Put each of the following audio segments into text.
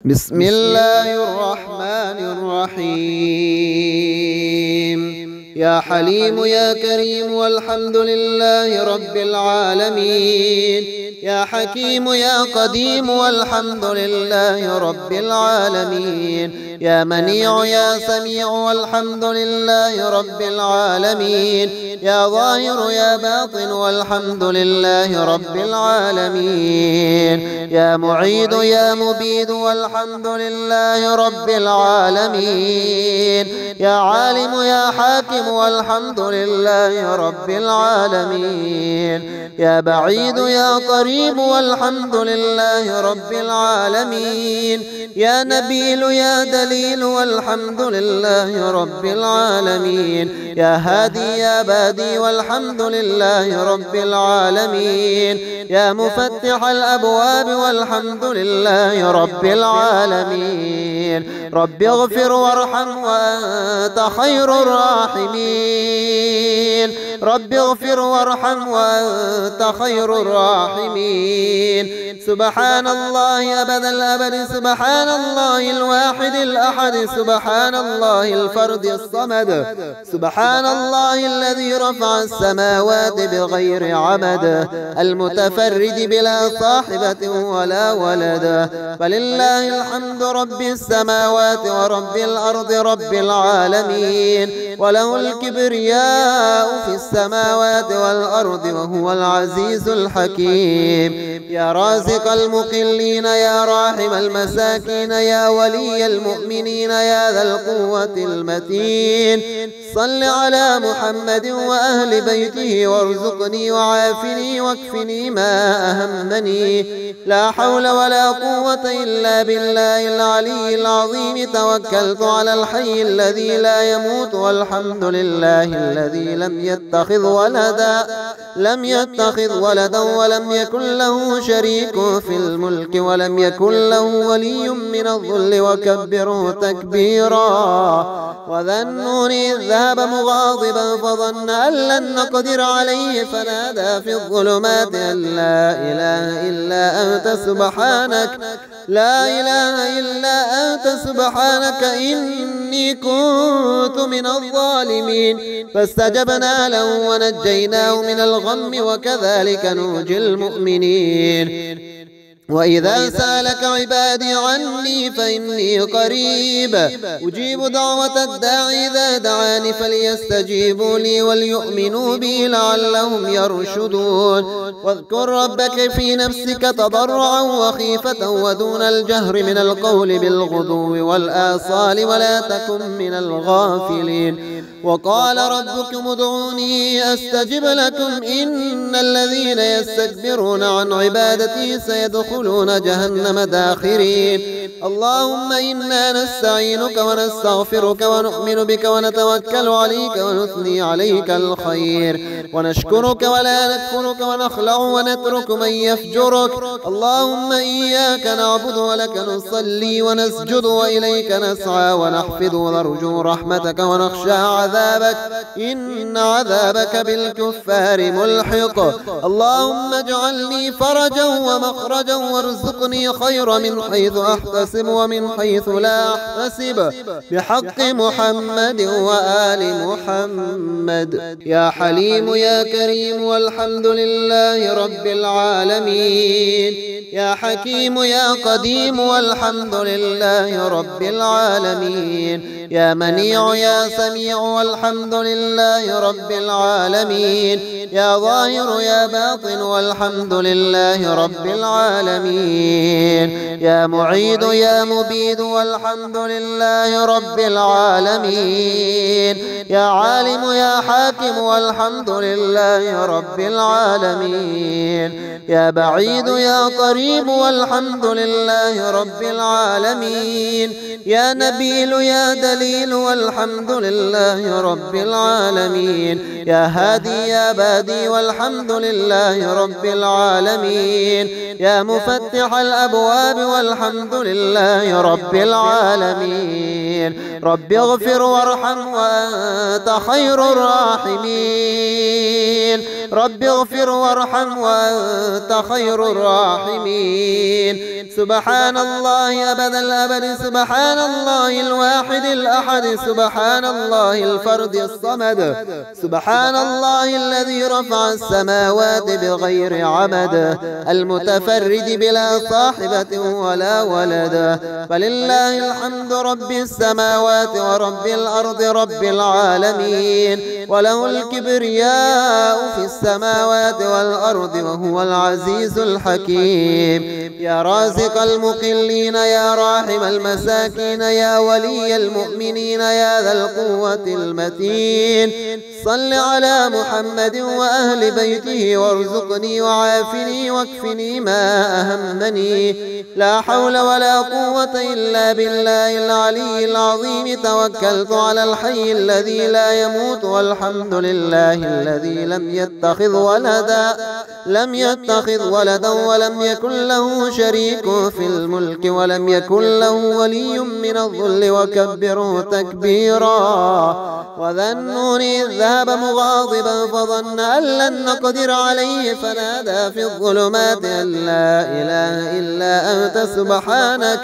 بسم الله الرحمن الرحيم. يا حليم يا كريم والحمد لله رب العالمين. يا حكيم يا قديم والحمد لله رب العالمين. يا منيع يا سميع والحمد لله رب العالمين. يا ظاهر يا باطن والحمد لله رب العالمين. يا معيد يا مبيد والحمد لله رب العالمين. يا عالم يا حاكم والحمد لله رب العالمين. يا بعيد يا قريب والحمد لله رب العالمين. يا نبيل يا دليل والحمد لله رب العالمين. يا هادي يا بادي والحمد لله رب العالمين. يا مفتح الأبواب والحمد لله رب العالمين. رب اغفر وارحم وأنت خير الراحمين. رب اغفر وارحم وأنت خير الراحمين. سبحان الله أبد الأبد. سبحان الله الواحد الأحد. سبحان الله الفرد الصمد. سبحان الله الذي رفع السماوات بغير عمد. المتفرد بلا صاحبة ولا ولد. فلله الحمد رب السماوات ورب الأرض رب العالمين. وله الكبرياء في السماوات والأرض وهو العزيز الحكيم. يا رازق المقلين يا راحم المساكين يا ولي المؤمنين يا ذا القوة المتين. صل على محمد وأهل بيته وارزقني وعافني واكفني ما أهمني. لا حول ولا قوة إلا بالله العلي العظيم. توكلت على الحي الذي لا يموت والحمد لله الذي لم يتخذ ولدا ولم يكن له شريك في الملك ولم يكن له ولي من الذل وكبره تكبيرا. وذا النون إذ ذهب مغاضبا فظن أن لن نقدر عليه فنادى في الظلمات أن لا إله إلا أنت سبحانك لا إله إلا أنت سبحانك إني كنت من الظالمين. فاستجبنا له ونجيناه من الغم وكذلك ننجي المؤمنين. وإذا سألك عبادي عني فإني قريب أجيب دعوة الداعي إذا دعاني فليستجيبوا لي وليؤمنوا بي لعلهم يرشدون. واذكر ربك في نفسك تضرعا وخيفة ودون الجهر من القول بالغدو والآصال ولا تكن من الغافلين. وقال ربكم ادعوني أستجب لكم إن الذين يستكبرون عن عبادتي سيدخلون جهنم داخرين. اللهم إنا نستعينك ونستغفرك ونؤمن بك ونتوكل عليك ونثني عليك الخير ونشكرك ولا نكفرك ونخلع ونترك من يفجرك. اللهم إياك نعبد ولك نصلي ونسجد وإليك نسعى ونحفظ ونرجو رحمتك ونخشى عذابك إن عذابك بالكفار ملحق. اللهم اجعلني فرجا ومخرجا وارزقني خير من حيث أحتسب ومن حيث لا أحتسب بحق محمد وآل محمد. يا حليم يا كريم والحمد لله رب العالمين. يا حكيم يا قديم والحمد لله رب العالمين. يا منيع يا سميع والحمد لله رب العالمين. يا ظاهر يا باطن والحمد لله رب العالمين. يا معيد يا مبيد والحمد لله رب العالمين. يا عالم يا حاكم والحمد لله رب العالمين. يا بعيد يا قريب والحمد لله رب العالمين. يا نبيل يا دليل والحمد لله رب العالمين. يا هادي يا بادي والحمد لله رب العالمين. يا مفتح الأبواب والحمد لله رب العالمين. رب اغفر وارحم وأنت خير الراحمين. رب اغفر وارحم وأنت خير الراحمين. سبحان الله أبد الأبد، سبحان الله الواحد الأحد، سبحان الله الفرد الصمد، سبحان الله الذي رفع السماوات بغير عمد، المتفرد بلا صاحبة ولا ولد، فلله الحمد رب السماوات ورب الأرض رب العالمين، وله الكبرياء في السماوات والأرض وهو العزيز الحكيم. يا رازق المقلين، يا راحم المساكين، يا ولي المؤمنين، يا ذا القوة المتين، صل على محمد وأهل بيته وارزقني وعافني واكفني ما أهمني. لا حول ولا قوة إلا بالله العلي العظيم. توكلت على الحي الذي لا يموت، والحمد لله الذي لم يتخذ ولدا ولم يكن له شريك في الملك ولم يكن له ولي من الذل وكبره تكبيرا. وذا النون إذ ذهب مغاضبا فظن أن لن نقدر عليه فنادى في الظلمات أن لا إله إلا أنت سبحانك،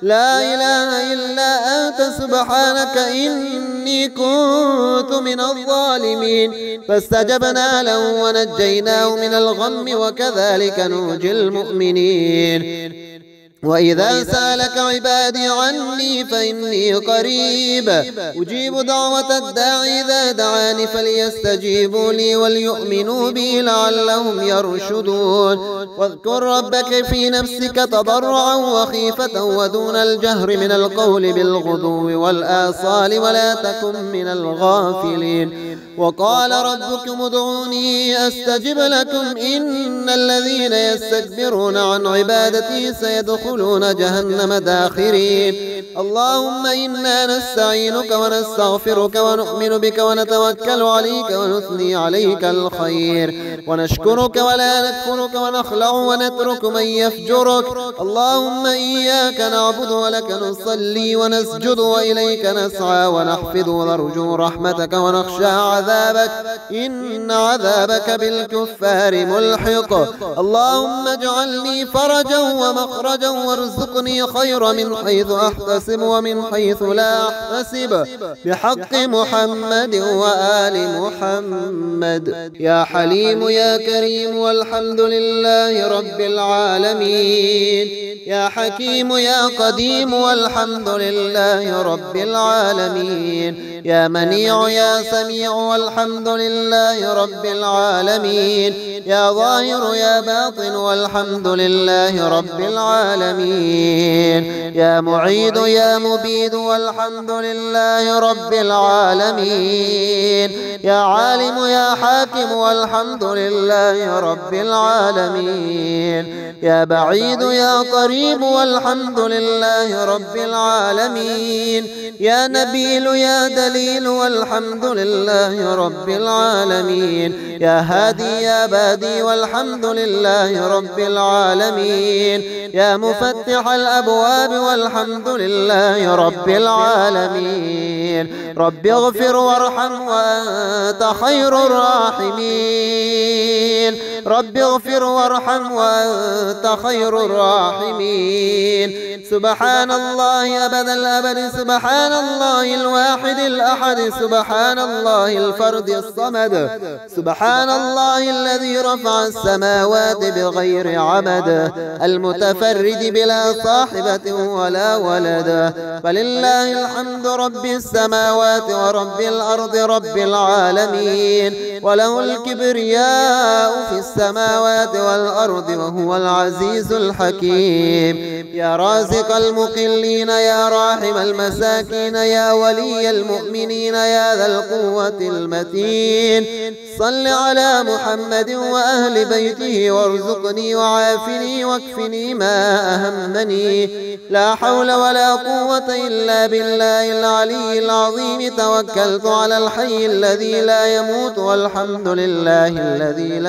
لا إله إلا أنت سبحانك إني كنت من الظالمين. فاستجبنا له ونجيناه من الغم وكذلك ننجي المؤمنين. وإذا سألك عبادي عني فإني قريب أجيب دعوة الداعي إذا دعاني فليستجيبوا لي وليؤمنوا بي لعلهم يرشدون. واذكر ربك في نفسك تضرعا وخيفة ودون الجهر من القول بالغدو والآصال ولا تكن من الغافلين. وقال ربكم ادعوني أستجب لكم إن الذين يستكبرون عن عبادتي سيدخلون جهنم داخرين. اللهم إنا نستعينك ونستغفرك ونؤمن بك ونتوكل عليك ونثني عليك الخير ونشكرك ولا نكفرك ونخلع ونترك من يفجرك. اللهم إياك نعبد ولك نصلي ونسجد وإليك نسعى ونحفظ ونرجو رحمتك ونخشى عذابك إن عذابك بالكفار ملحق. اللهم اجعلني فرجا ومخرجا وارزقني خير من حيث أحتسب ومن حيث لا أحتسب بحق محمد وآل محمد. يا حليم يا كريم والحمد لله رب العالمين. يا حكيم يا قديم والحمد لله رب العالمين. يا منيع يا سميع والحمد لله رب العالمين. يا ظاهر يا باطن والحمد لله رب العالمين. يا معيد يا مبيد والحمد لله رب العالمين. يا عالم يا حاكم والحمد لله رب العالمين. يا بعيد يا قريب والحمد لله رب العالمين. يا نبيل يا دليل والحمد لله رب العالمين. يا هادي يا بادي والحمد لله رب العالمين. يا مفتح الأبواب والحمد لله رب العالمين. رب اغفر وارحم وأنت خير الراحمين. رب اغفر وارحم وأنت خير الراحمين. سبحان الله أبد الأبد، سبحان الله الواحد الأحد، سبحان الله الفرد الصمد، سبحان الله الذي رفع السماوات بغير عمد، المتفرد بلا صاحبة ولا ولد، فلله الحمد رب السماوات ورب الأرض رب العالمين، وله الكبرياء في السماوات والأرض وهو العزيز الحكيم. يا رازق المقلين، يا راحم المساكين، يا ولي المؤمنين، يا ذا القوة المتين، صل على محمد وأهل بيته وارزقني وعافني واكفني ما أهمني. لا حول ولا قوة إلا بالله العلي العظيم. توكلت على الحي الذي لا يموت، والحمد لله الذي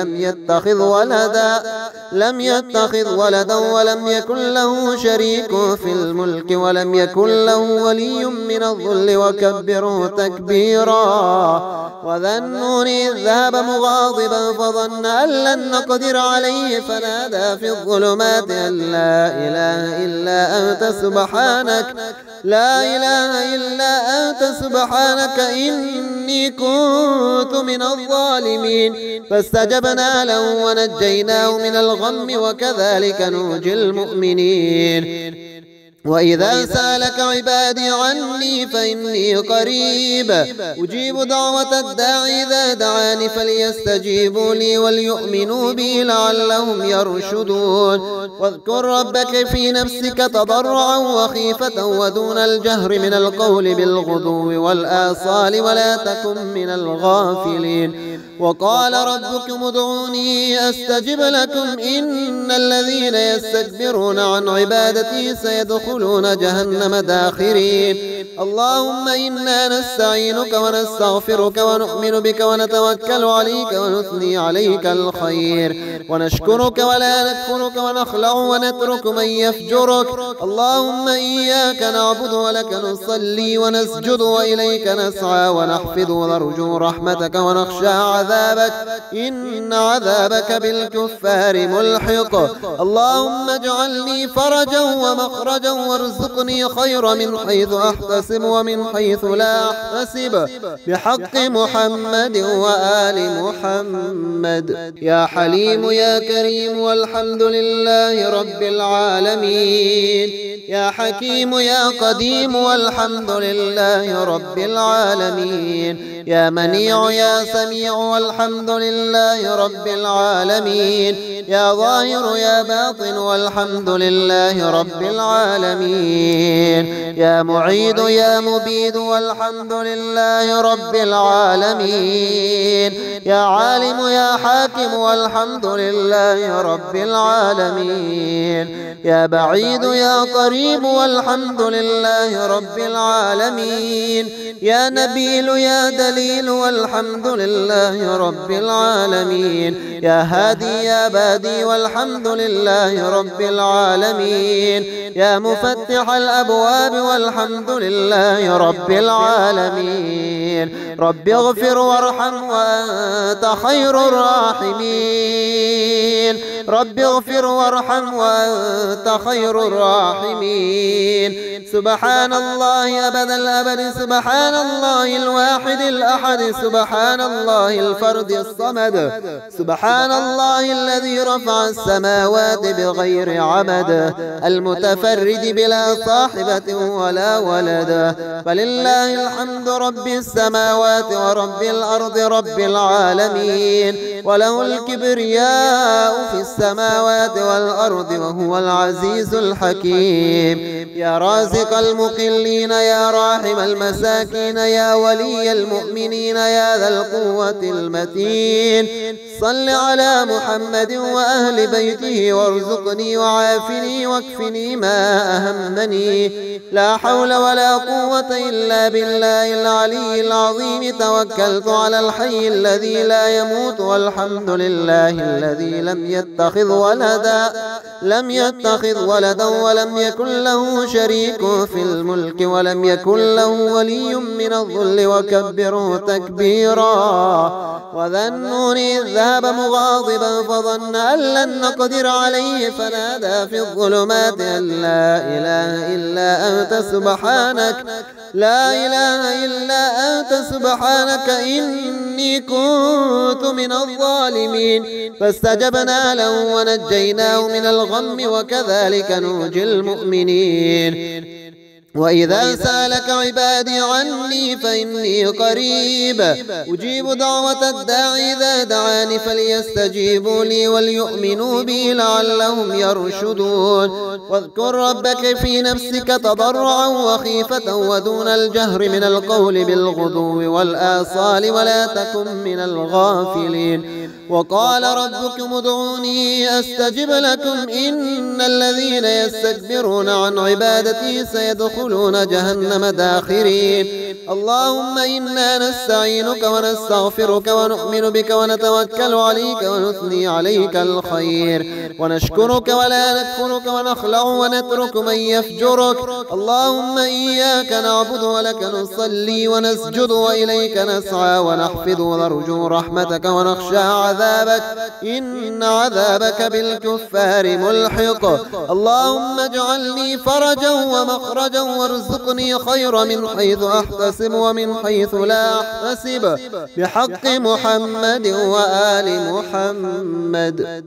لم يتخذ ولدا ولم يكن له شريك في الملك ولم يكن له ولي من الذل وكبره تكبيرا. وذا النون إذ ذهب مغاضبا فظن أن لن نقدر عليه فنادى في الظلمات أن لا إله إلا أنت سبحانك إني كنت من الظالمين فاستجبنا له ونجيناه من الغم وكذلك ننجي المؤمنين. وإذا سألك عبادي عني فإني قريب أجيب دعوة الداعي إذا دعاني فليستجيبوا لي وليؤمنوا بي لعلهم يرشدون. واذكر ربك في نفسك تضرعا وخيفة ودون الجهر من القول بالغدو والآصال ولا تكن من الغافلين. وقال ربكم ادعوني أستجب لكم إن الذين يستكبرون عن عبادتي سيدخلون جهنم داخرين. اللهم إنا نستعينك ونستغفرك ونؤمن بك ونتوكل عليك ونثني عليك الخير ونشكرك ولا نكفرك ونخلع ونترك من يفجرك. اللهم إياك نعبد ولك نصلي ونسجد وإليك نسعى ونحفظ ونرجو رحمتك ونخشى عذابك إن عذابك بالكفار ملحق. اللهم اجعلني فرجا ومخرجا وارزقني خير من حيث أحتسب ومن حيث لا أحتسب بحق محمد وآل محمد. يا حليم يا كريم والحمد لله رب العالمين. يا حكيم يا قديم والحمد لله رب العالمين. يا منيع يا سميع والحمد لله رب العالمين. يا ظاهر يا باطن والحمد لله رب العالمين. يا معيد يا مبيد والحمد لله رب العالمين. يا عالم يا حاكم والحمد لله رب العالمين. يا بعيد يا قريب والحمد لله رب العالمين. يا نبيل يا دليل والحمد لله رب العالمين. يا هادي يا بادي والحمد لله رب العالمين. يا مفتح الأبواب والحمد لله رب العالمين. رب اغفر وارحم وأنت خير الراحمين. رب اغفر وارحم وأنت خير الراحمين. سبحان الله أبد الأبد سبحان الله الواحد الأحد سبحان الله الفرد الصمد سبحان الله الذي رفع السماوات بغير عمد المتفرد بلا صاحبة ولا ولد. فلله الحمد رب السماوات ورب الأرض رب العالمين. وله الكبرياء في السماوات والأرض وهو العزيز الحكيم. يا رازق المقلين يا راحم المساكين يا ولي المؤمنين يا ذا القوة المتين. صل على محمد وأهل بيته وارزقني وعافني واكفني ما أهمني. لا حول ولا قوة إلا بالله العلي العظيم. توكلت على الحي الذي لا يموت والحمد لله الذي لم يتخذ ولدا ولم يكن له شريك في الملك ولم يكن له ولي من الذل وكبره تكبيرا. وذا النون إذ ذهب مغاضبا فظن أن لن نقدر عليه فنادى في الظلمات أن لا إله إلا أنت سبحانك إني كنت من الظالمين فاستجبنا له ونجيناه من الغم وكذلك ننجي المؤمنين. وإذا سألك عبادي عني فإني قريب أجيب دعوة الداعي إذا دعاني فليستجيبوا لي وليؤمنوا بي لعلهم يرشدون. واذكر ربك في نفسك تضرعا وخيفة ودون الجهر من القول بالغدو والآصال ولا تكن من الغافلين. وقال ربكم ادعوني أستجب لكم إن الذين يستكبرون عن عبادتي سيدخلون جهنم داخرين. اللهم إنا نستعينك ونستغفرك ونؤمن بك ونتوكل عليك ونثني عليك الخير ونشكرك ولا نكفرك ونخلع ونترك من يفجرك. اللهم إياك نعبد ولك نصلي ونسجد وإليك نسعى ونحفظ ونرجو رحمتك ونخشى عذابك إن عذابك بالكفار ملحق. اللهم اجعلني فرجا ومخرجا وارزقني خير من حيث أحتسب ومن حيث لا أحتسب بحق محمد وآل محمد.